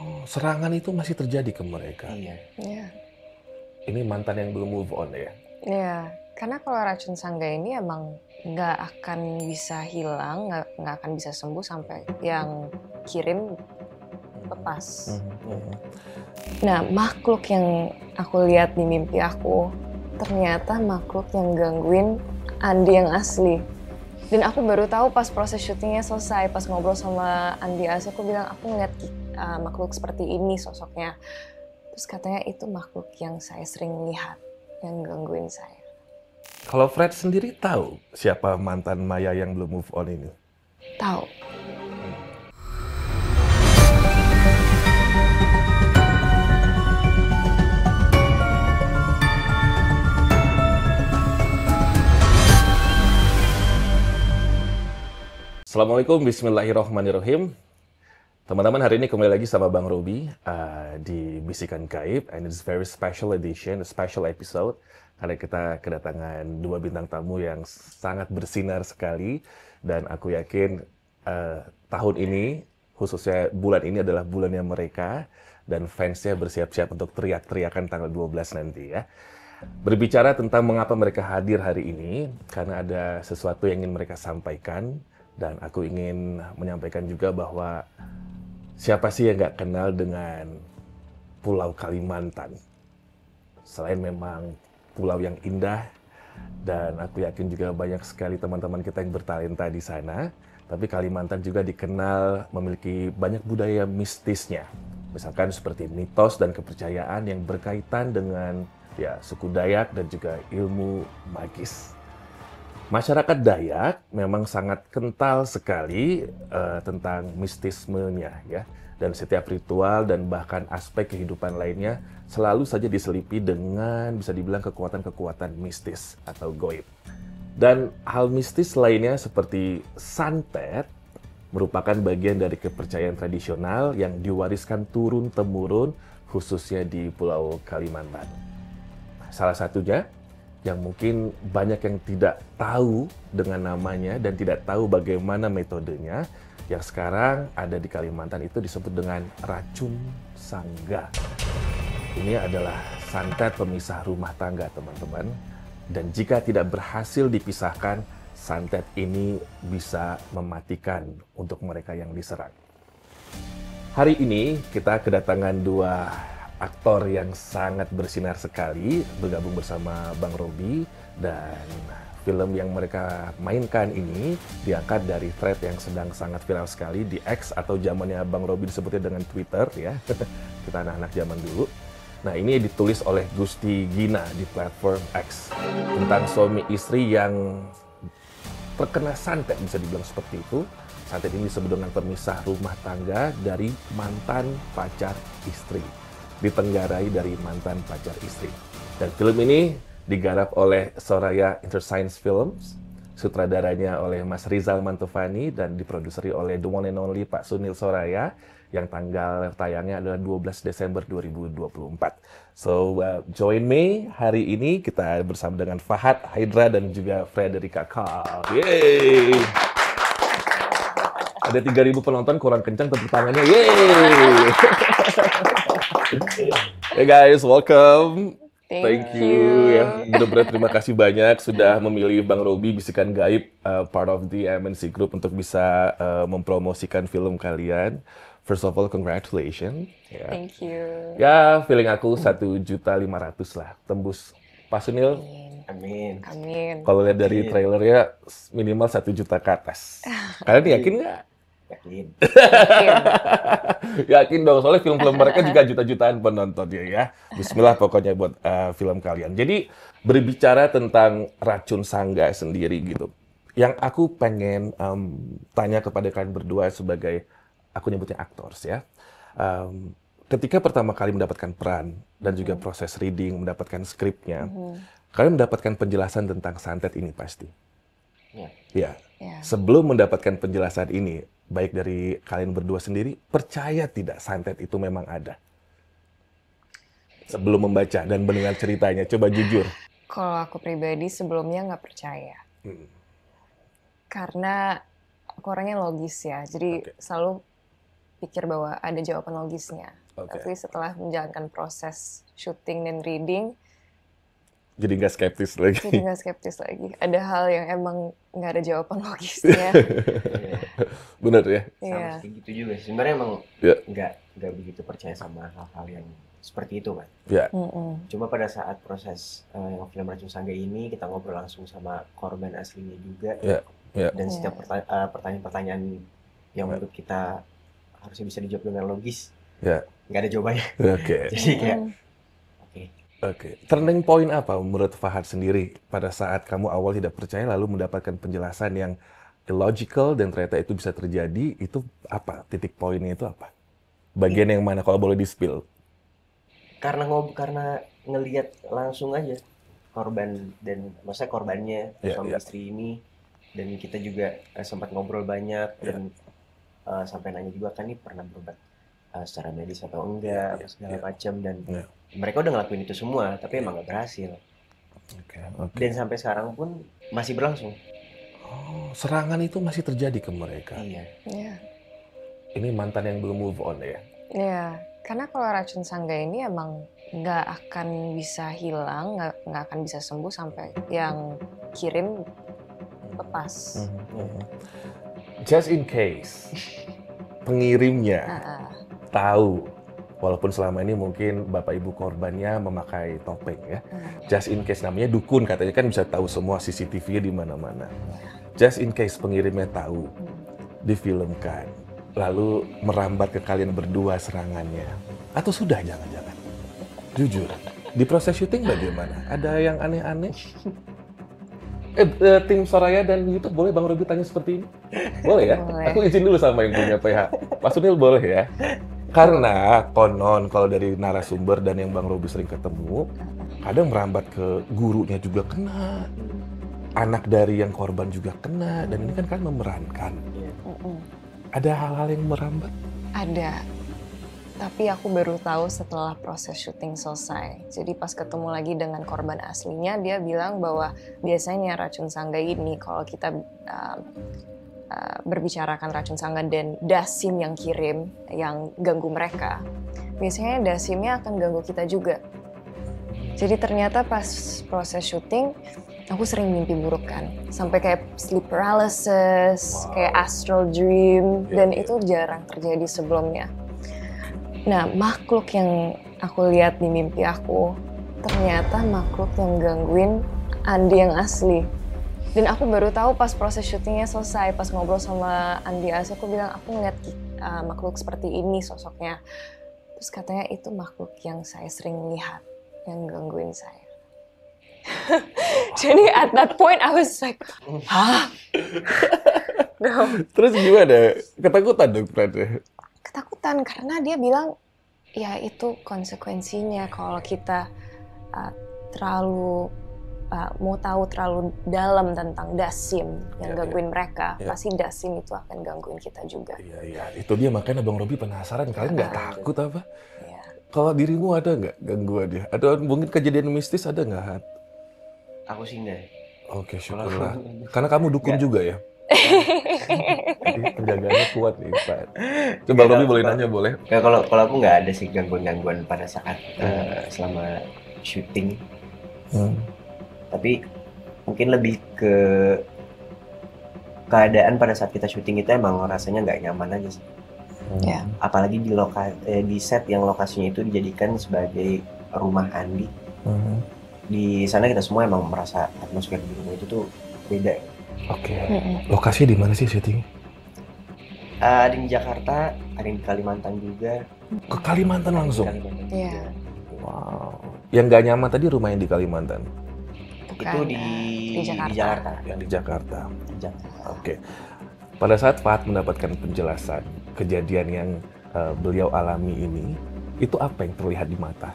Oh, serangan itu masih terjadi ke mereka. Iya. Iya. Ini mantan yang belum move on ya. Iya, karena kalau racun sangga ini emang nggak akan bisa hilang, nggak akan bisa sembuh sampai yang kirim lepas. Nah, makhluk yang aku lihat di mimpi aku ternyata makhluk yang gangguin Andi yang asli. Dan aku baru tahu pas proses syutingnya selesai, pas ngobrol sama Andi asli, aku bilang aku ngeliat makhluk seperti ini sosoknya. Terus katanya itu makhluk yang saya sering lihat, yang gangguin saya. Kalau Fred sendiri tahu siapa mantan Maya yang belum move on ini? Tahu. Assalamualaikum, bismillahirrahmanirrahim. Teman-teman, hari ini kembali lagi sama Bang Robi di Bisikan Gaib, and it's very special edition, a special episode, karena kita kedatangan dua bintang tamu yang sangat bersinar sekali, dan aku yakin tahun ini, khususnya bulan ini adalah bulannya mereka, dan fansnya bersiap-siap untuk teriak-teriakan tanggal 12 nanti ya. Berbicara tentang mengapa mereka hadir hari ini, karena ada sesuatu yang ingin mereka sampaikan, dan aku ingin menyampaikan juga bahwa siapa sih yang nggak kenal dengan Pulau Kalimantan? Selain memang pulau yang indah, dan aku yakin juga banyak sekali teman-teman kita yang bertalenta di sana, tapi Kalimantan juga dikenal memiliki banyak budaya mistisnya. Misalkan seperti mitos dan kepercayaan yang berkaitan dengan suku Dayak dan juga ilmu magis. Masyarakat Dayak memang sangat kental sekali tentang mistismenya ya. Dan setiap ritual dan bahkan aspek kehidupan lainnya selalu saja diselipi dengan bisa dibilang kekuatan-kekuatan mistis atau goib. Dan hal mistis lainnya seperti santet merupakan bagian dari kepercayaan tradisional yang diwariskan turun-temurun khususnya di Pulau Kalimantan. Salah satunya yang mungkin banyak yang tidak tahu dengan namanya dan tidak tahu bagaimana metodenya, yang sekarang ada di Kalimantan itu disebut dengan racun sangga. Ini adalah santet pemisah rumah tangga, teman-teman. Dan jika tidak berhasil dipisahkan, santet ini bisa mematikan untuk mereka yang diserang. Hari ini kita kedatangan dua aktor yang sangat bersinar sekali bergabung bersama Bang Robi, dan film yang mereka mainkan ini diangkat dari thread yang sedang sangat viral sekali di X atau zamannya Bang Robi disebutnya dengan Twitter ya. Kita anak-anak zaman dulu. Nah, ini ditulis oleh Gusti Gina di platform X tentang suami istri yang terkena santet, bisa dibilang seperti itu. Santet ini disebut dengan pemisah rumah tangga dari mantan pacar istri, ditenggarai dari mantan pacar istri. Dan film ini digarap oleh Soraya Interscience Films, sutradaranya oleh Mas Rizal Mantovani, dan diproduseri oleh the one and only Pak Sunil Soraya, yang tanggal tayangnya adalah 12 Desember 2024. So, join me hari ini, kita bersama dengan Fahad, Hydra, dan juga Frederica Carl. Yeay! Ada 3.000 penonton, kurang kencang tepuk tangannya. Yeay! Hey guys, welcome. Thank you. Ya, benar-benar terima kasih banyak sudah memilih Bang Robi Bisikan Gaib, part of the MNC Group, untuk bisa mempromosikan film kalian. First of all, congratulations. Ya. Thank you. Ya, feeling aku 1.500.000 lah, tembus. Pak Sunil, Amin. Amin. kalau lihat dari trailernya minimal 1 juta ke atas. Kalian yakin nggak? Yakin. Yakin dong, soalnya film-film mereka juga juta-jutaan penontonnya ya. Bismillah pokoknya buat film kalian. Jadi berbicara tentang racun sangga sendiri gitu, yang aku pengen tanya kepada kalian berdua sebagai, aku nyebutnya aktors ya. Ketika pertama kali mendapatkan peran dan juga proses reading, mendapatkan skripnya, kalian mendapatkan penjelasan tentang santet ini pasti. Ya. Sebelum mendapatkan penjelasan ini, baik dari kalian berdua sendiri, percaya tidak santet itu memang ada? Sebelum membaca dan mendengar ceritanya, coba jujur. Kalau aku pribadi sebelumnya nggak percaya. Karena aku orangnya logis ya, jadi selalu pikir bahwa ada jawaban logisnya. Tapi setelah menjalankan proses syuting dan reading, jadi nggak skeptis lagi. Ada hal yang emang nggak ada jawaban logisnya. Bener ya? Sama kayak gitu juga. Sebenarnya emang nggak begitu percaya sama hal-hal yang seperti itu kan. Cuma pada saat proses yang film Racun Sangga ini kita ngobrol langsung sama korban aslinya juga. Dan setiap pertanyaan-pertanyaan yang menurut kita harusnya bisa dijawab dengan logis, nggak ada jawabannya. Jadi kayak Oke. Turning point apa menurut Fahad sendiri pada saat kamu awal tidak percaya lalu mendapatkan penjelasan yang illogical dan ternyata itu bisa terjadi, itu apa? Titik poinnya itu apa? Bagian yang mana kalau boleh di-spill? Karena ngelihat langsung aja korban dan maksudnya korbannya suami istri ini, dan kita juga sempat ngobrol banyak dan sampai nanya juga kan ini pernah berobat secara medis atau enggak, segala macam, dan mereka udah ngelakuin itu semua tapi emang nggak berhasil. Dan sampai sekarang pun masih berlangsung. Serangan itu masih terjadi ke mereka. Iya. Ini mantan yang belum move on ya? Iya, karena kalau racun sangga ini emang nggak akan bisa hilang, nggak akan bisa sembuh sampai yang kirim lepas. Just in case pengirimnya tahu, walaupun selama ini mungkin bapak ibu korbannya memakai topeng ya. Just in case, namanya dukun katanya kan bisa tahu semua CCTV-nya di mana-mana. Just in case pengirimnya tahu, difilmkan, lalu merambat ke kalian berdua serangannya. Atau sudah jangan-jangan? Jujur, di proses syuting bagaimana? Ada yang aneh-aneh? Tim Soraya dan YouTube boleh Bang Robi tanya seperti ini? Boleh ya? Boleh. Aku izin dulu sama yang punya PH. Pak Sunil boleh ya? Karena konon kalau dari narasumber dan yang Bang Robi sering ketemu, kadang merambat ke gurunya juga kena, anak dari yang korban juga kena, dan ini kan kalian memerankan. Ada hal-hal yang merambat? Ada, tapi aku baru tahu setelah proses syuting selesai. Jadi pas ketemu lagi dengan korban aslinya, dia bilang bahwa biasanya racun sangga ini kalau kita berbicarakan racun sangga dan dasim yang kirim, yang ganggu mereka, biasanya dasimnya akan ganggu kita juga. Jadi ternyata pas proses syuting, aku sering mimpi buruk kan, sampai kayak sleep paralysis, kayak astral dream, dan itu jarang terjadi sebelumnya. Nah, makhluk yang aku lihat di mimpi aku, ternyata makhluk yang gangguin Andi yang asli. Dan aku baru tahu pas proses syutingnya selesai, pas ngobrol sama Andi asli, aku bilang aku ngeliat makhluk seperti ini sosoknya. Terus katanya itu makhluk yang saya sering lihat, yang gangguin saya. Jadi at that point I was like, hah? No. Terus gimana? Ketakutan dong berarti? Ketakutan karena dia bilang, ya itu konsekuensinya kalau kita terlalu mau tahu terlalu dalam tentang dasim yang gangguin mereka, pasti dasim itu akan gangguin kita juga. Iya, itu dia, makanya Bang Robi penasaran, kalian nggak takut apa? Kalau dirimu ada nggak gangguan dia? Ada mungkin kejadian mistis ada nggak? Aku sih enggak. Oke, syukurlah. Karena kamu dukun juga ya? Jadi penjagaannya kuat nih, Pak. Coba Robi boleh nanya, boleh? Ya, kalau aku nggak ada sih gangguan-gangguan pada saat selama syuting. Tapi mungkin lebih ke keadaan pada saat kita syuting itu emang rasanya nggak nyaman aja sih. Apalagi di set yang lokasinya itu dijadikan sebagai rumah Andi. Di sana kita semua emang merasa atmosfer di rumah itu tuh beda. Oke. Lokasinya di mana sih syuting? Ada di Jakarta, ada di Kalimantan juga. Ke Kalimantan langsung? Iya. Wow. Yang nggak nyaman tadi rumah yang di Kalimantan? Itu di Jakarta. Yang di Jakarta. Oke. Pada saat Fahad mendapatkan penjelasan kejadian yang beliau alami ini, itu apa yang terlihat di mata?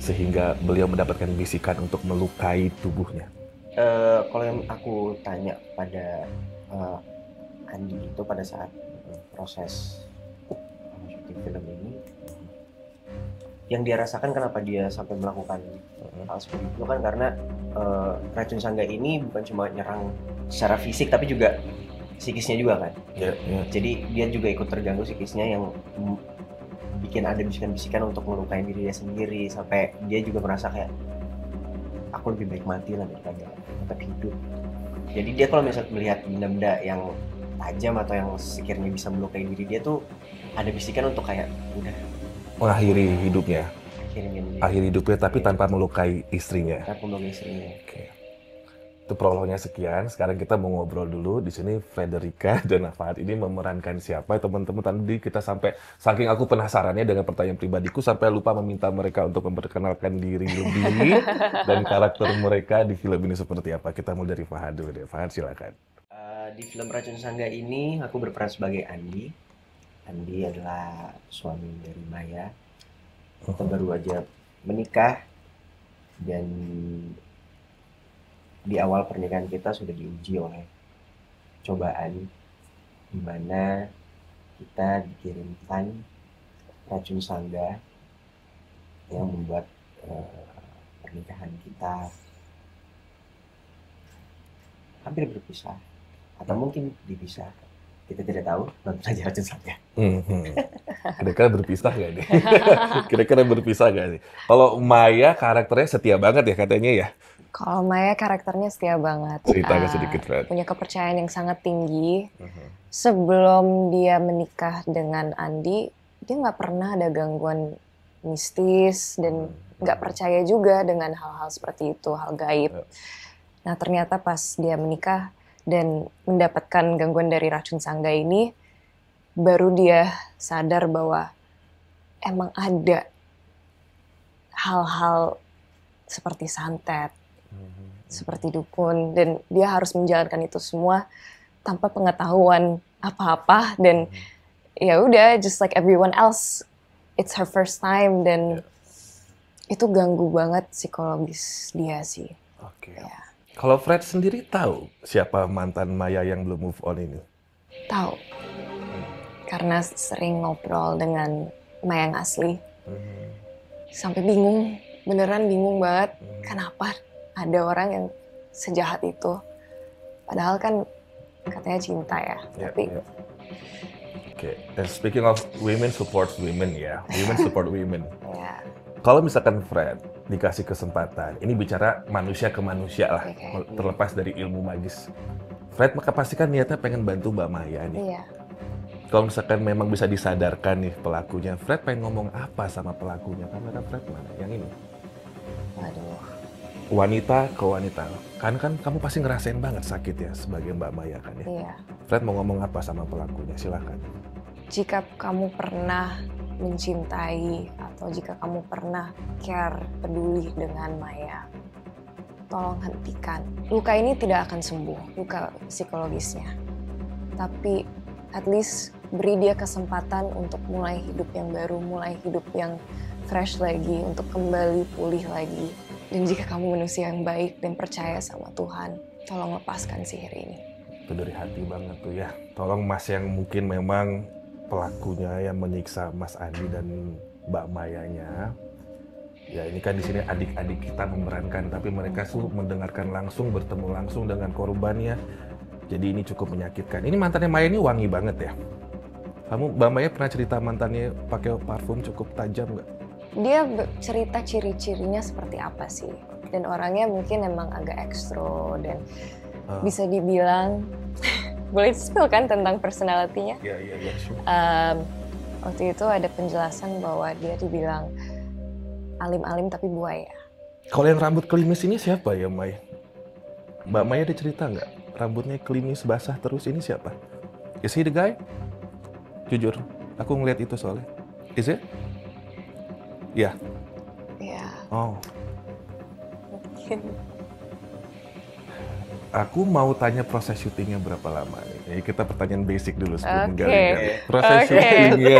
Sehingga beliau mendapatkan bisikan untuk melukai tubuhnya. Kalau yang aku tanya pada Andi itu pada saat proses syuting film ini, yang dia rasakan kenapa dia sampai melakukan hal seperti itu kan karena racun sangga ini bukan cuma nyerang secara fisik tapi juga psikisnya juga kan. Ya, ya. Jadi dia juga ikut terganggu psikisnya yang bikin ada bisikan-bisikan untuk melukai diri dia sendiri, sampai dia juga merasa kayak aku lebih baik mati lah daripada tetap hidup. Jadi dia kalau misalnya melihat benda-benda yang tajam atau yang sekiranya bisa melukai diri dia tuh ada bisikan untuk kayak udah Mengakhiri hidupnya. akhirnya Hidupnya tapi tanpa melukai istrinya. tanpa melukai istrinya. Oke. Itu prolognya sekian. Sekarang kita mau ngobrol dulu. Di sini Frederica dan Fahad ini memerankan siapa? Teman-teman tadi kita sampai saking aku penasarannya dengan pertanyaan pribadiku sampai lupa meminta mereka untuk memperkenalkan diri lebih dan karakter mereka di film ini seperti apa. Kita mulai dari Fahad dulu deh. Fahad silakan. Di film Racun Sangga ini aku berperan sebagai Andi. Andi adalah suami dari Maya. Kita baru aja menikah dan di awal pernikahan kita sudah diuji oleh cobaan di mana kita dikirimkan racun sangga yang membuat pernikahan kita hampir berpisah atau mungkin dipisah. Kita tidak tahu, nonton aja Racun Sangga. Kira-kira berpisah nggak nih? Kira-kira berpisah nggak nih? Kalau Maya karakternya setia banget ya katanya ya? Kalau Maya karakternya setia banget. Ceritakan sedikit, Fred. Punya kepercayaan yang sangat tinggi. Sebelum dia menikah dengan Andi, dia nggak pernah ada gangguan mistis dan nggak percaya juga dengan hal-hal seperti itu, hal gaib. Nah ternyata pas dia menikah dan mendapatkan gangguan dari racun sangga ini, baru dia sadar bahwa emang ada hal-hal seperti santet, seperti dukun, dan dia harus menjalankan itu semua tanpa pengetahuan apa-apa, dan ya udah just like everyone else, it's her first time, dan itu ganggu banget psikologis dia sih. Oke. Ya. Kalau Fred sendiri tahu siapa mantan Maya yang belum move on ini? Tahu. Karena sering ngobrol dengan Maya yang asli. Sampai bingung, beneran bingung banget. Kenapa ada orang yang sejahat itu? Padahal kan katanya cinta ya. Tapi Oke. And speaking of women support women ya. Women support women. ya. Kalau misalkan Fred dikasih kesempatan, ini bicara manusia ke manusia lah, terlepas dari ilmu magis. Fred maka pasti kan niatnya pengen bantu Mbak Maya nih. Iya. Kalau misalkan memang bisa disadarkan nih pelakunya, Fred pengen ngomong apa sama pelakunya? Kamera Fred mana? Yang ini. Waduh. Wanita ke wanita. Kan kamu pasti ngerasain banget sakit ya sebagai Mbak Maya kan ya. Iya. Fred mau ngomong apa sama pelakunya? Silakan. Jika kamu pernah mencintai atau jika kamu pernah care, peduli dengan Maya, tolong hentikan. Luka ini tidak akan sembuh, luka psikologisnya. Tapi at least beri dia kesempatan untuk mulai hidup yang baru, mulai hidup yang fresh lagi, untuk kembali pulih lagi. Dan jika kamu manusia yang baik dan percaya sama Tuhan, tolong lepaskan sihir ini. Itu dari hati banget tuh ya. Tolong Mas yang mungkin memang pelakunya yang menyiksa Mas Andi dan Mbak Mayanya. Ya ini kan di sini adik-adik kita memerankan, tapi mereka tuh mendengarkan langsung, bertemu langsung dengan korbannya. Jadi ini cukup menyakitkan. Ini mantannya Maya ini wangi banget ya. Mbak Maya pernah cerita mantannya pakai parfum cukup tajam nggak? Dia cerita ciri-cirinya seperti apa sih. Dan orangnya mungkin emang agak ekstro dan bisa dibilang boleh spill kan tentang personality-nya? Iya, sure. Waktu itu ada penjelasan bahwa dia dibilang alim-alim tapi buaya. Kalau yang rambut klimis ini siapa ya, May? Mbak Maya ada cerita nggak? Rambutnya klimis basah terus ini siapa? Is he the guy? Jujur, aku ngeliat itu soalnya. Is it? Iya. Iya. Oh. Mungkin. Aku mau tanya proses syutingnya berapa lama nih? Jadi kita pertanyaan basic dulu sebelum Oke. menggali. Proses syutingnya.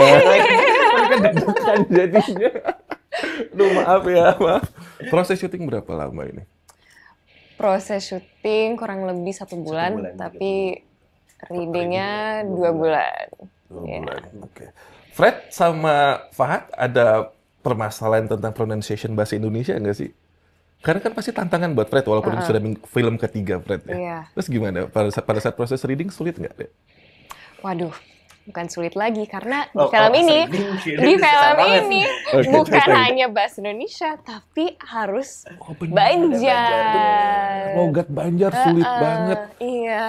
Kan deg-degan jadinya. Duh, maaf ya, maaf. Proses syuting berapa lama ini? Proses syuting kurang lebih 1 bulan, tapi readingnya 2 bulan. 2 bulan, oke. Fred sama Fahad ada permasalahan tentang pronunciation bahasa Indonesia nggak sih? Karena kan pasti tantangan buat Fred, walaupun itu sudah film ketiga Fred ya. Iya. Terus gimana, pada saat proses reading sulit nggak deh? Waduh, bukan sulit lagi karena di Oh, film kalau ini, reading, di susah film banget. ini Oke, bukan ceritain. hanya bahasa Indonesia, tapi harus Oh, bener. Banjar. Logat Banjar sulit banget. Iya.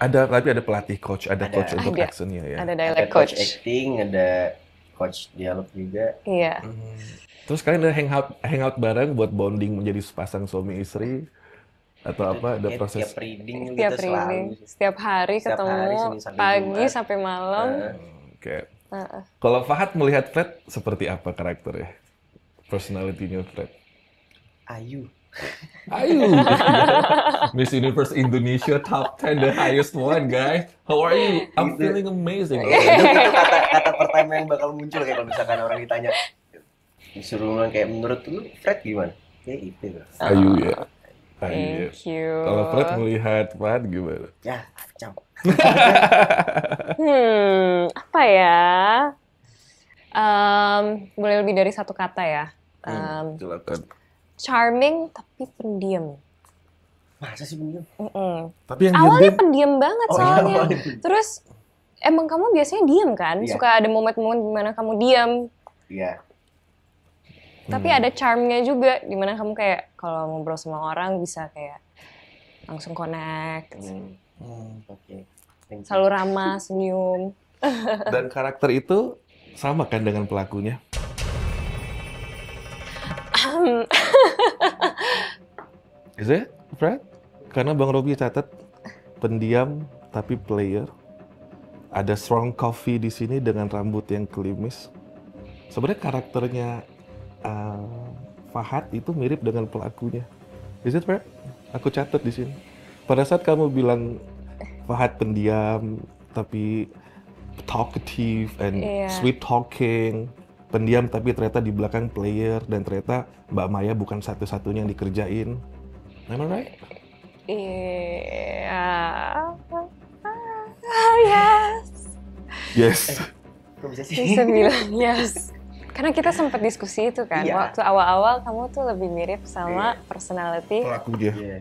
Tapi ada pelatih coach, ada coach untuk Ada. actionnya ya. Ada Ada dialect coach coach. acting, ada coach dialog juga. Iya. Terus kalian ada hangout bareng buat bonding menjadi sepasang suami istri atau apa? Ada Kayak proses. tiap reading Setiap gitu selalu. reading, setiap hari Setiap ketemu, hari, Senin sampai pagi Jumat. sampai malam. Oke. Heeh. Kalau Fahad melihat Fred seperti apa karakternya? Personality-nya Fred? Ayu. Ayu. Miss Universe Indonesia top 10, the highest one, guys. How are you? I'm Gitu. feeling amazing. Itu kata pertama yang bakal muncul kayak kalau misalkan orang ditanya disuruh ngomong kayak menurut lu Fred gimana? Kayak itu. Ayu ya. Ayu ya. Thank you. Kalau Fred melihat Fahad gimana? Ya, kacau. Apa ya? Boleh lebih dari satu kata ya. Silakan. Charming tapi pendiam. Masa sih bener? Tapi yang Awalnya diam-diam, pendiam banget Oh, iya, soalnya. awalnya. Terus emang kamu biasanya diam kan? Iya. Suka ada momen-momen dimana kamu diam. Iya. Tapi ada charmnya juga, dimana kamu kayak kalau ngobrol sama orang bisa kayak langsung connect. Oke. Thank you. Selalu ramah, senyum. dan karakter itu sama kan dengan pelakunya? Is it, Fred? Karena Bang Robi catat pendiam tapi player. Ada strong coffee di sini dengan rambut yang klimis. Sebenarnya karakternya Fahad itu mirip dengan pelakunya. Is it, Fred? Aku catat di sini. Pada saat kamu bilang Fahad pendiam tapi talkative and Iya. sweet talking, pendiam tapi ternyata di belakang player, dan ternyata Mbak Maya bukan satu-satunya yang dikerjain. Am I right? Iya. Yes. Yes. Kok bisa sih? Bisa bilang yes. Karena kita sempat diskusi itu kan. Iya. Waktu awal-awal kamu tuh lebih mirip sama personality. Pelakunya. Iya.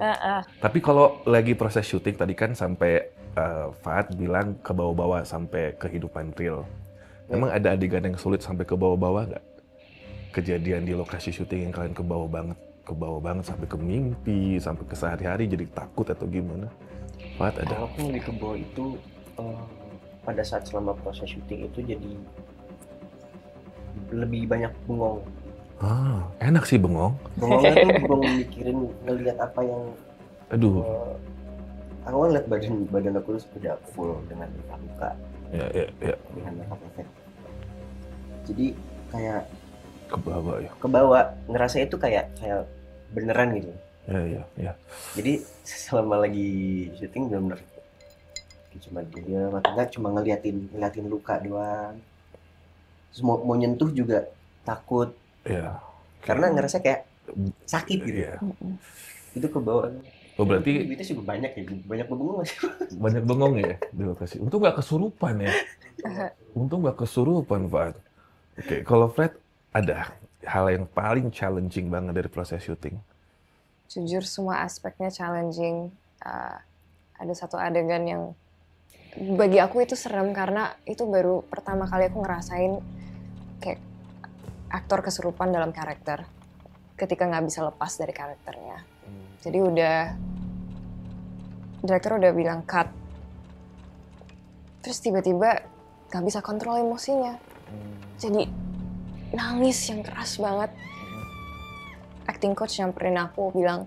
Tapi kalau lagi proses syuting tadi kan sampai Fahad bilang ke bawah-bawah sampai kehidupan real. Emang ada adegan yang sulit sampai ke bawah-bawah nggak? Kejadian di lokasi syuting yang kalian ke bawah banget sampai ke mimpi, sampai ke sehari-hari jadi takut atau gimana? Fahad ada? Kalau aku lebih ke bawah itu pada saat selama proses syuting itu jadi lebih banyak bengong. Enak sih bengong. Bengongnya tuh bengong mikirin ngelihat apa yang Aduh. aku kan lihat badan aku sudah full dengan luka-luka Ya. dengan makeup effect. Jadi kayak Ke bawah ya. kebawa ngerasa itu kayak beneran gitu. Ya. Jadi selama lagi syuting bener-bener cuma dia matanya cuma ngeliatin luka doang. Terus mau nyentuh juga takut Ya. karena ngerasa kayak sakit gitu. Iya. Itu kebawa. Oh berarti Itu juga banyak ya, banyak bengong nggak sih? banyak bengong ya di lokasi. Untung nggak kesurupan ya. Untung nggak kesurupan, Fahad. Oke, kalau Fred ada hal yang paling challenging banget dari proses syuting. Jujur semua aspeknya challenging. Ada satu adegan yang bagi aku itu serem karena itu baru pertama kali aku ngerasain kayak aktor kesurupan dalam karakter ketika nggak bisa lepas dari karakternya. Jadi direktur udah bilang cut. Terus tiba-tiba nggak bisa kontrol emosinya. Jadi nangis yang keras banget. Acting coach nyamperin aku bilang,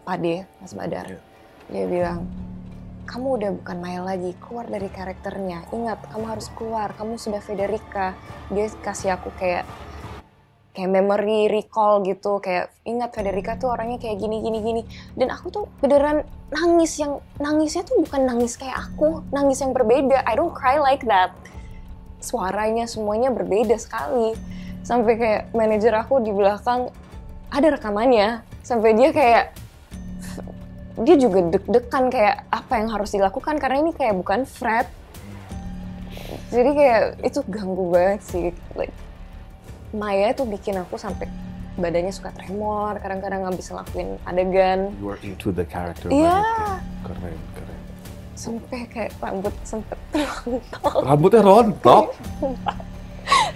Pade, Mas Badar. Dia bilang, kamu udah bukan Maya lagi, keluar dari karakternya. Ingat, kamu harus keluar, kamu sudah Federica. Dia kasih aku kayak memory recall gitu, kayak ingat Federica tuh orangnya kayak gini. Dan aku tuh beneran nangis, yang nangisnya tuh bukan nangis kayak aku, nangis yang berbeda. I don't cry like that. Suaranya semuanya berbeda sekali. Sampai kayak manajer aku di belakang ada rekamannya. Sampai dia juga deg-degan kayak apa yang harus dilakukan karena ini kayak bukan Fred. Jadi kayak itu ganggu banget sih. Like, Maya tuh bikin aku sampai badannya suka tremor, kadang-kadang nggak bisa lakuin adegan. You are into the character Iya. banget. Keren. Sampai kayak rambut sempet rontok. Rambutnya rontok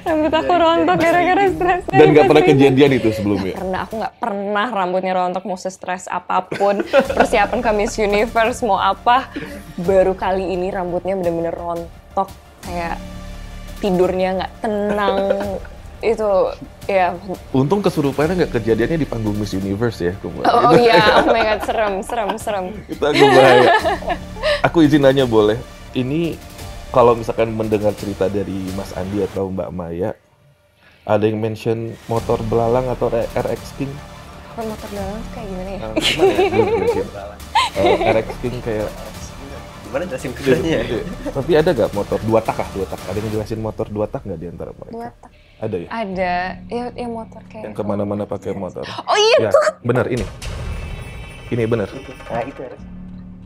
Rambut aku rontok gara-gara stres. dan nggak pernah kejadian itu sebelumnya. Karena aku nggak pernah rambutnya rontok, mau stres apapun, persiapan ke Miss Universe mau apa, baru kali ini rambutnya bener-bener rontok, kayak tidurnya nggak tenang. Itu ya. Untung kesurupannya nggak kejadiannya di panggung Miss Universe ya. Oh iya, oh my god, serem. Itu agak bahaya. Aku izin nanya boleh? Ini kalau misalkan mendengar cerita dari Mas Andi atau Mbak Maya, ada yang mention motor belalang atau RX King? Kalau motor dalam kayak gimana ya? RX King kayak Gimana jelasin keduanya ya? tapi ada nggak motor 2 tak? Ada yang jelasin motor 2 tak nggak di antara mereka? 2 tak. Ada ya? Ada, ya motor kayak. Yang kemana-mana pakai motor. Oh iya Ya, benar ini. Ini benar. Nah itu harus.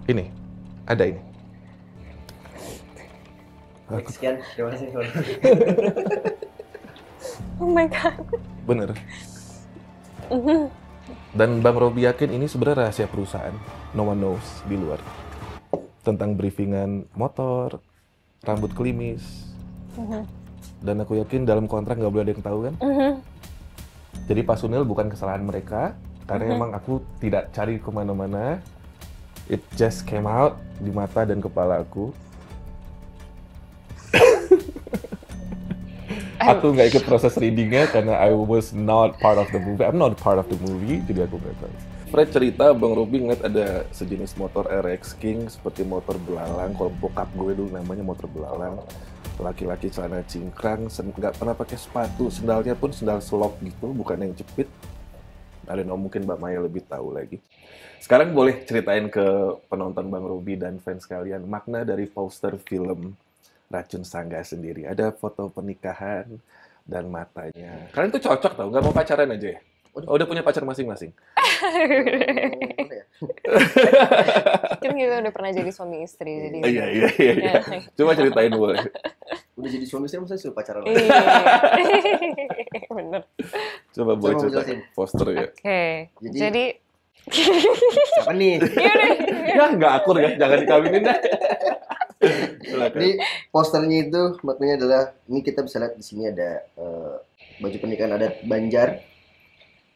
Ini. Ada ini. Sekian, terima kasih. Oh my god. Bener. Dan Bang Robi yakin ini sebenarnya rahasia perusahaan. No one knows di luar. Tentang briefingan motor, rambut klimis. Dan aku yakin dalam kontrak nggak boleh ada yang tahu kan? Jadi personil bukan kesalahan mereka. Karena emang aku tidak cari kemana-mana. It just came out di mata dan kepala aku. Aku nggak ikut proses readingnya karena I was not part of the movie. I'm not part of the movie, jadi aku nggak tahu. Fred cerita Bang Robi ngeliat ada sejenis motor RX King seperti motor belalang. Kalau bokap gue dulu namanya motor belalang. Laki-laki celana cingkrang, nggak pernah pakai sepatu, sendalnya pun sendal selop gitu, bukan yang jepit. I don't know, mungkin Mbak Maya lebih tahu lagi. Sekarang boleh ceritain ke penonton Bang Robi dan fans kalian makna dari poster film Racun Sangga sendiri. Ada foto pernikahan dan matanya. Kalian tuh cocok tau, nggak mau pacaran aja ya? Oh, udah punya pacar masing-masing? Kan kita udah pernah jadi suami istri, jadi. Iya. Coba ceritain boleh. Udah jadi suami istri, masa suruh pacaran? Iya. Bener. Coba boleh Coba ceritain poster ya. Oke. Jadi Apa nih? Ya nggak akur ya, jangan dikawinin dah. Silakan. Ini posternya itu maknanya adalah ini kita bisa lihat di sini ada baju pernikahan adat Banjar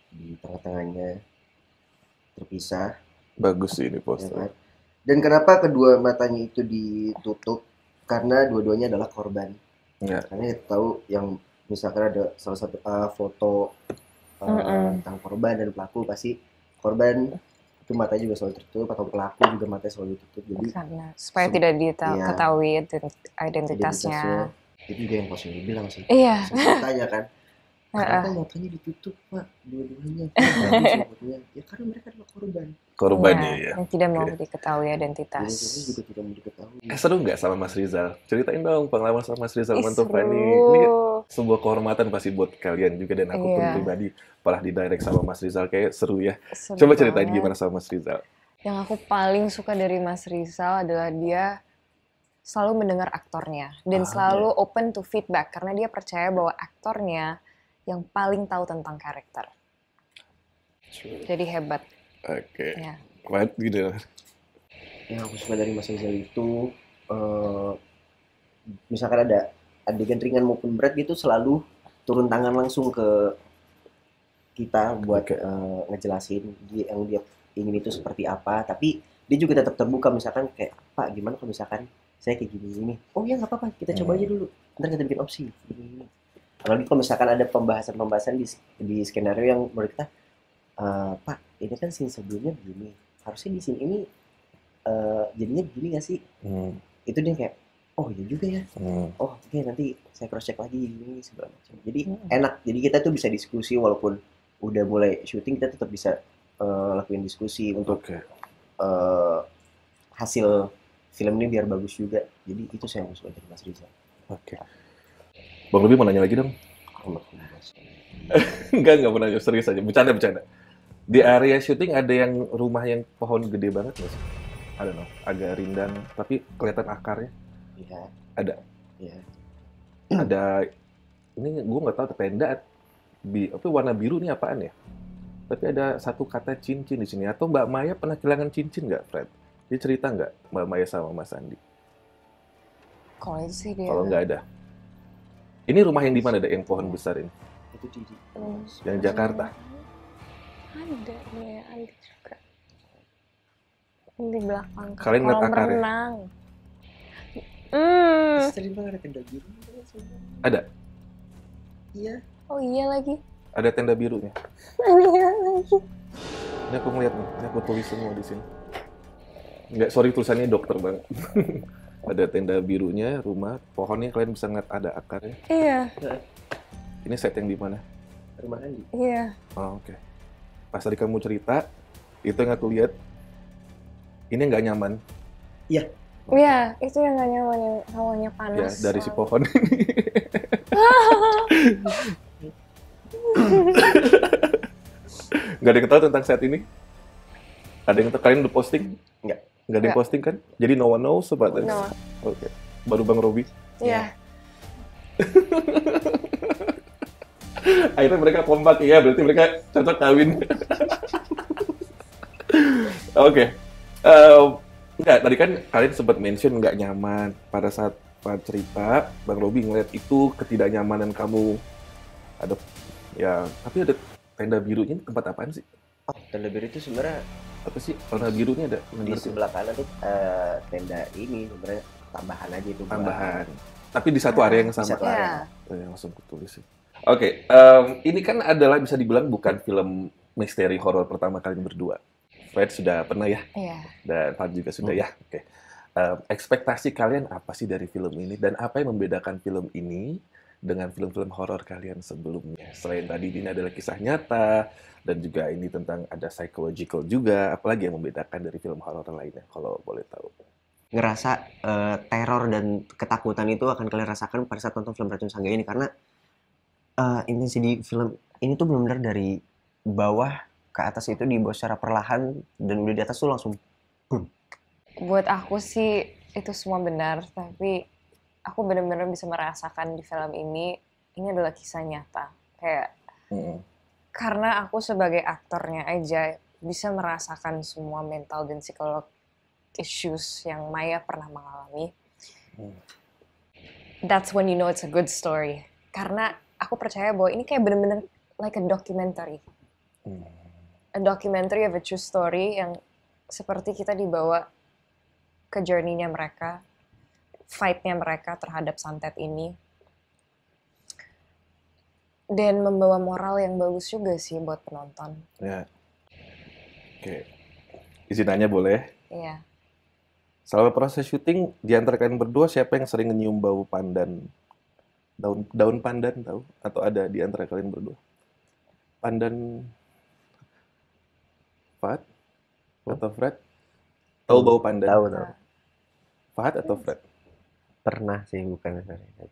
di tengah-tengahnya terpisah. Bagus sih ini Ya poster. kan? Dan kenapa kedua matanya itu ditutup? Karena dua-duanya adalah korban. Ya. Karena kita tahu yang misalkan ada salah satu foto tentang korban dan pelaku, pasti korban itu matanya juga selalu tertutup atau pelaku juga matanya selalu ditutup. Jadi karena supaya tidak diketahui identitasnya. itu juga yang posisinya bilang sih. Iya. Saya tanya kan, kenapa matanya ditutup Pak dua-duanya? Sebetulnya ya karena mereka adalah korban. Korbannya ya. Yang tidak mau diketahui Jadi identitas. ini juga tidak mau diketahui. Seru nggak sama Mas Rizal? Ceritain dong pengalaman sama Mas Rizal Ih, Mantopani. seru. Ini sebuah kehormatan pasti buat kalian juga dan aku pun Iya. pribadi pernah di-direct sama Mas Rizal, kayak seru ya. Seru Coba ceritain banget. gimana sama Mas Rizal. Yang aku paling suka dari Mas Rizal adalah dia selalu mendengar aktornya dan selalu open to feedback karena dia percaya bahwa aktornya yang paling tahu tentang karakter. Jadi hebat. Oke. Ya. Kuat gitu. Yang aku suka dari Mas Rizal itu misalkan ada adegan ringan maupun berat gitu selalu turun tangan langsung ke kita buat ngejelasin yang dia ingin itu seperti apa, tapi dia juga tetap terbuka. Misalkan kayak Pak gimana kalau misalkan saya kayak gini oh ya nggak apa-apa, kita coba aja dulu, ntar kita bikin opsi ini. Apalagi kalau misalkan ada pembahasan di skenario yang menurut kita Pak ini kan scene sebelumnya begini, harusnya di scene ini jadinya begini nggak sih? Itu dia kayak oh iya juga ya. Oh oke, nanti saya cross check lagi ini segala macam. Jadi enak. Jadi kita tuh bisa diskusi walaupun udah mulai syuting, kita tetap bisa lakuin diskusi untuk hasil film ini biar bagus juga. Jadi itu saya suka dari Mas Rizal. Oke. Bang Robi mau nanya lagi dong? Enggak mau nanya, serius aja. Bercanda. Di area syuting ada yang rumah yang pohon gede banget nggak sih? I don't know, agak rindang, tapi kelihatan akarnya. Iya. Ada. Iya. Ada, ini gue nggak tahu tenda warna biru ini apaan ya? Tapi ada satu kata cincin di sini. Atau Mbak Maya pernah kehilangan cincin nggak, Fred? Dia cerita nggak Mbak Maya sama Mas Andi? Kalau itu sih dia. Kalau nggak ada. Ini rumah yang di mana, ada yang pohon besar ini? Itu di Yang Jakarta. Ada ya, ada juga. Di belakang Kalian ngeliat kolam akarnya? renang. Sering banget ada tenda biru. Ada? Iya. Oh iya lagi. Ada tenda birunya. Iya lagi. Ini aku ngeliat nih, ini aku tulis semua di sini. Nggak, sorry tulisannya dokter banget. Ada tenda birunya, rumah, pohonnya kalian bisa ngeliat ada akarnya. Iya. Ini set yang di mana? Rumah Andi. Iya. Oh, oke. Pas tadi kamu cerita, itu yang aku lihat, ini nggak nyaman. Iya. Iya, itu yang gak nyaman, yang hawanya Ya, panas. dari si pohon ini. Nggak ada yang tahu tentang set ini? Ada yang tahu? Kalian udah posting? Nggak. Nggak ada yang Nggak. posting kan? Jadi no one knows about this? No. Oke. Baru Bang Robi. Iya. Akhirnya mereka kompak ya, berarti mereka cocok kawin. Oke. Enggak, tadi kan kalian sempat mention nggak nyaman pada saat cerita, Bang Robi ngeliat itu ketidaknyamanan kamu. Ada, ya, tapi ada tenda birunya, tempat apaan sih? Oh, tenda biru itu sebenarnya Apa sih? Warna birunya ada? di sebelah kanan tuh tenda ini sebenarnya tambahan aja itu. Tambahan. Tapi di satu area yang Di sama. satu Iya. Langsung kutulis sih. Oke, ini kan adalah bisa dibilang bukan film misteri horor pertama kalian berdua. Fred sudah pernah ya, Iya. dan Fad juga sudah ya. Oke. Ekspektasi kalian apa sih dari film ini, dan apa yang membedakan film ini dengan film-film horor kalian sebelumnya? Selain tadi ini adalah kisah nyata, dan juga ini tentang ada psychological juga, apalagi yang membedakan dari film horor lainnya, kalau boleh tahu? Ngerasa teror dan ketakutan itu akan kalian rasakan pada saat nonton film Racun Sangga ini, karena intensi di film ini tuh benar-benar dari bawah ke atas itu dibawa secara perlahan, dan udah di atas tuh langsung boom. Buat aku sih itu semua benar, tapi aku benar-benar bisa merasakan di film ini adalah kisah nyata. Kayak karena aku sebagai aktornya aja bisa merasakan semua mental dan psikolog issues yang Maya pernah mengalami. That's when you know it's a good story. Karena aku percaya bahwa ini kayak benar-benar like a documentary. A documentary of a true story yang seperti kita dibawa ke journey-nya mereka, fight-nya mereka terhadap santet ini. Dan membawa moral yang bagus juga sih buat penonton. Ya. Oke. Izin nanya boleh? Iya. Selama proses syuting, di antara kalian berdua siapa yang sering nyium bau pandan? Daun pandan tahu? Atau ada di antara kalian berdua? Pandan Fahad? Atau Fred? Tahu bau pandan? Tahu. Fahad atau Fred? Pernah sih, bukan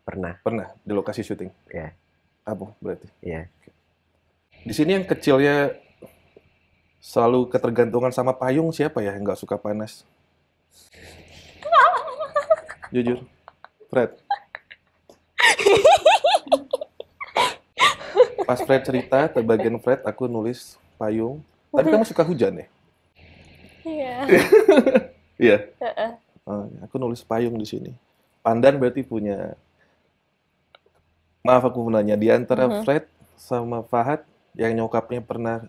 pernah. Pernah di lokasi syuting? Ya. Apa berarti? Iya. Di sini yang kecilnya selalu ketergantungan sama payung siapa ya yang nggak suka panas? Jujur, Fred. Pas Fred cerita, terbagian Fred aku nulis payung. Tapi kamu suka hujan ya? Iya. Iya. Aku nulis payung di sini. Pandan berarti punya. Maaf aku mau nanya, di antara Fred sama Fahad yang nyokapnya pernah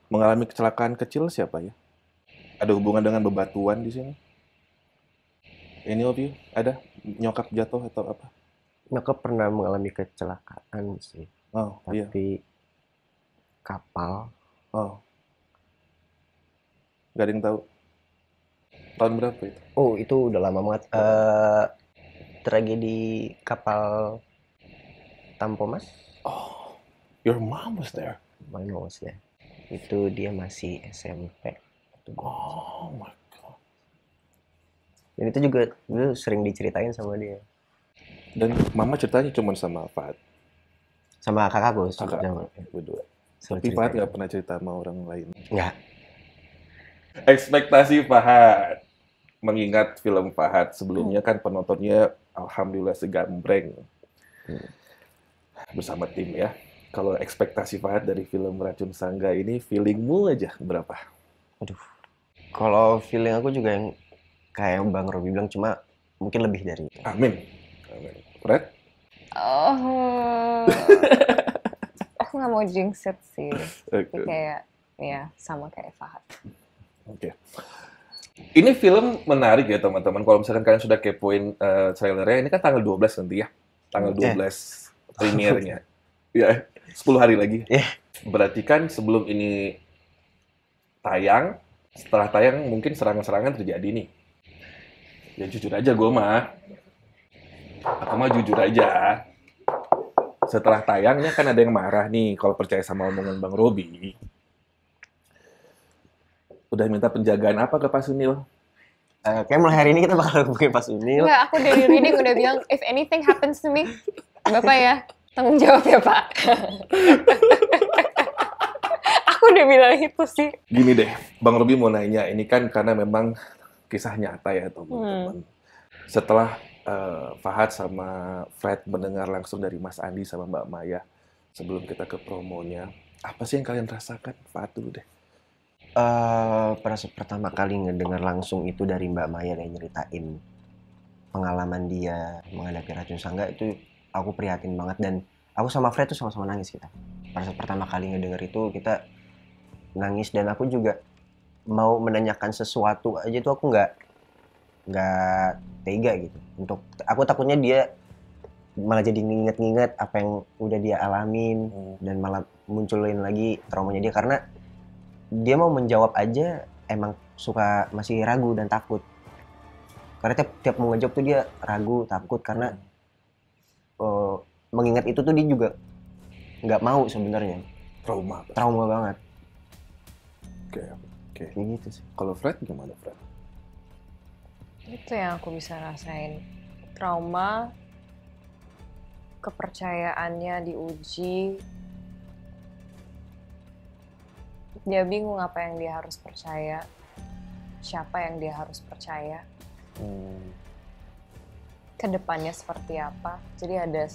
mengalami kecelakaan kecil siapa ya? Ada hubungan dengan bebatuan di sini? Any of you? Ada nyokap jatuh atau apa? Nyokap pernah mengalami kecelakaan sih. Oh, iya. Tapi kapal. Oh. Gak ada yang tahu. Tahun berapa itu? Oh, itu udah lama banget. Tragedi kapal Tampomas. Oh, your mom was there. My mom was there. Itu dia masih SMP. Oh my god. Dan itu juga dulu sering diceritain sama dia. Dan mama ceritanya cuma sama Fahad. Sama kakakku. Kakak Sama, berdua. selalu Tapi Fahad ceritain. nggak pernah cerita sama orang lain. Nggak. Ekspektasi Fahad. Mengingat film Fahad sebelumnya kan penontonnya alhamdulillah segambreng. bersama tim ya. Kalau ekspektasi Fahad dari film Racun Sangga ini, feelingmu aja berapa? Aduh, kalau feeling aku juga yang kayak Bang Robi bilang, cuma mungkin lebih dari itu. Amin. Amin. Fred? Oh, aku nggak mau jinx it sih. Tapi Oke. kayak ya sama kayak Fahad. Oke. Ini film menarik ya teman-teman. Kalau misalkan kalian sudah kepoin trailernya, ini kan tanggal 12 nanti ya. Tanggal 12 premiernya. Ya, 10 hari lagi. Berarti kan sebelum ini tayang, setelah tayang mungkin serangan-serangan terjadi nih. Ya jujur aja gue mah. Atau mah jujur aja. Setelah tayangnya kan ada yang marah nih kalau percaya sama omongan Bang Robi. Udah minta penjagaan apa ke Pak Sunil? Kayak mulai hari ini kita bakal hubungin Pak Sunil. Enggak, aku dari reading udah bilang if anything happens to me, Bapak ya tanggung jawab ya Pak. Aku udah bilang itu sih. Gini deh, Bang Robi mau nanya, ini kan karena memang kisah nyata ya teman-teman. Setelah Fahad sama Fred mendengar langsung dari Mas Andi sama Mbak Maya sebelum kita ke promonya, apa sih yang kalian rasakan? Fahad dulu deh. Pertama kali ngedengar langsung itu dari Mbak Maya yang nyeritain pengalaman dia menghadapi Racun Sangga, itu aku prihatin banget, dan aku sama Fred tuh sama-sama nangis kita. Pada saat pertama kali ngedenger itu kita nangis, dan aku juga mau menanyakan sesuatu aja tuh aku nggak tega gitu. Untuk aku takutnya dia malah jadi nginget-nginget apa yang udah dia alamin dan malah munculin lagi traumanya dia, karena dia mau menjawab aja emang suka masih ragu dan takut. Karena tiap mau ngejawab tuh dia ragu, takut, karena mengingat itu tuh dia juga nggak mau sebenarnya. Trauma banget. Oke. Kayak gitu sih. Kalau Fred gimana Fred? Itu yang aku bisa rasain. Trauma, kepercayaannya diuji. Dia bingung apa yang dia harus percaya, siapa yang dia harus percaya, kedepannya seperti apa. Jadi ada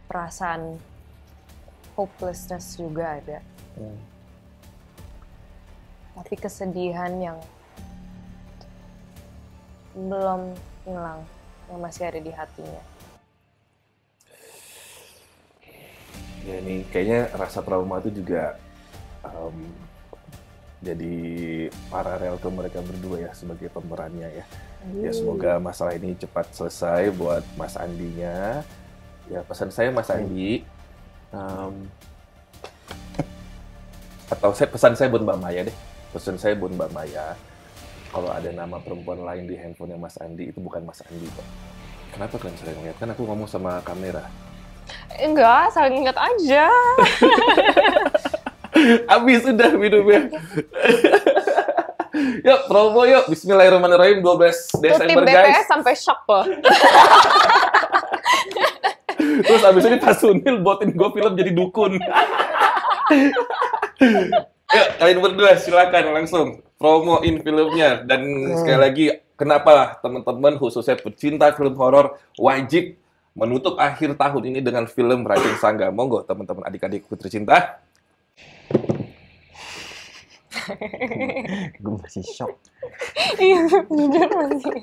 perasaan hopelessness juga ada. Tapi kesedihan yang belum hilang, yang masih ada di hatinya. Ya ini kayaknya rasa trauma itu juga jadi paralel ke mereka berdua ya sebagai pemerannya ya. Ya semoga masalah ini cepat selesai buat Mas Andinya. Ya pesan saya Mas Andi, atau pesan saya buat Mbak Maya deh. Pesan saya buat Mbak Maya, kalau ada nama perempuan lain di handphonenya Mas Andi, itu bukan Mas Andi kok. Kenapa kalian sering ngeliat? Kan aku ngomong sama kamera. Enggak, saling ingat aja. Habis udah minumnya. Yuk, promo yuk. Bismillahirrahmanirrahim, 12 Tuh Desember tim BPS guys. sampai shock loh. Terus abis ini Pak Sunil buatin gue film jadi dukun. Yuk, kalian berdua silakan langsung promoin filmnya. Dan sekali lagi, kenapa teman-teman khususnya pecinta film horor wajib menutup akhir tahun ini dengan film Racun Sangga. Monggo teman-teman adik-adikku tercinta. Gue masih shock. Iya, jujur masih.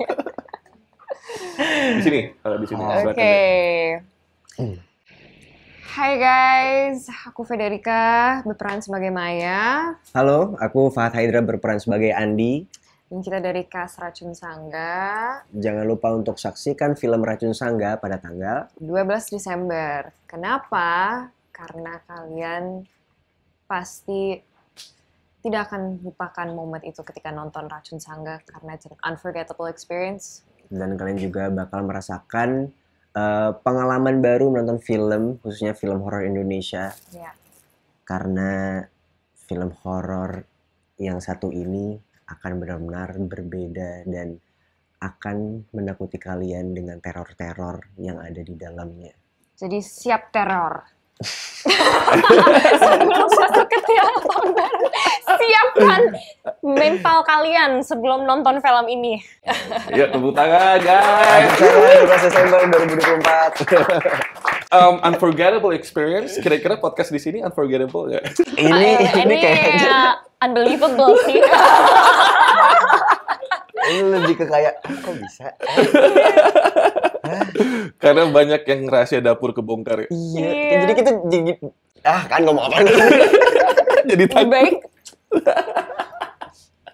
Di sini, kalau di sini. silakan Oke. deh. Hai guys, aku Federica berperan sebagai Maya. Halo, aku Fahad Haidra berperan sebagai Andi. Dan kita dari cast Racun Sangga. Jangan lupa untuk saksikan film Racun Sangga pada tanggal 12 Desember. Kenapa? Karena kalian pasti tidak akan lupakan momen itu ketika nonton Racun Sangga, karena it's an unforgettable experience. dan kalian juga bakal merasakan pengalaman baru menonton film, khususnya film horor Indonesia. Ya. Karena film horor yang satu ini akan benar-benar berbeda dan akan menakuti kalian dengan teror-teror yang ada di dalamnya. Jadi siap teror. Sebelum masuk ke tiap tahun baru, siapkan mental kalian sebelum nonton film ini. Yuk, tepuk tangan guys. Sampai 12 Desember 2024. Unforgettable experience. Kira-kira podcast di sini unforgettable nggak? Ini kayaknya unbelievable sih. ini lebih ke kayak kok bisa? Karena banyak yang rahasia dapur kebongkar. Iya. Jadi kita kan ngomong apa? Jadi takut. Baik.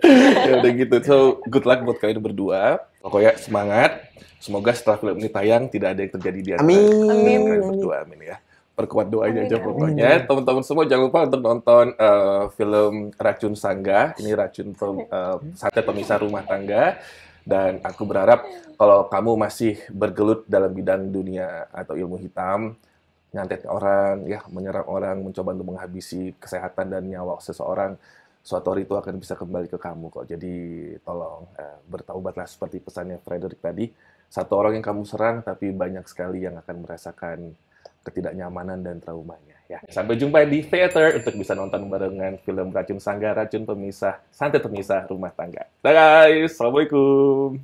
Ya udah gitu. So, good luck buat kalian berdua. Pokoknya semangat. Semoga setelah film ini tayang tidak ada yang terjadi di antara kalian berdua. Amin ya. Perkuat doanya aja pokoknya. Teman-teman semua jangan lupa untuk nonton film Racun Sangga. Ini racun santet pemisah rumah tangga. Dan aku berharap kalau kamu masih bergelut dalam bidang dunia atau ilmu hitam, nyantet orang, ya menyerang orang, mencoba untuk menghabisi kesehatan dan nyawa seseorang, suatu hari itu akan bisa kembali ke kamu kok. Jadi tolong bertaubatlah seperti pesannya Frederick tadi. Satu orang yang kamu serang, tapi banyak sekali yang akan merasakan ketidaknyamanan dan traumanya. Ya. Sampai jumpa di theater untuk bisa nonton barengan film Racun Sangga, Racun Pemisah, Santet Pemisah Rumah Tangga. Dah guys, Assalamualaikum.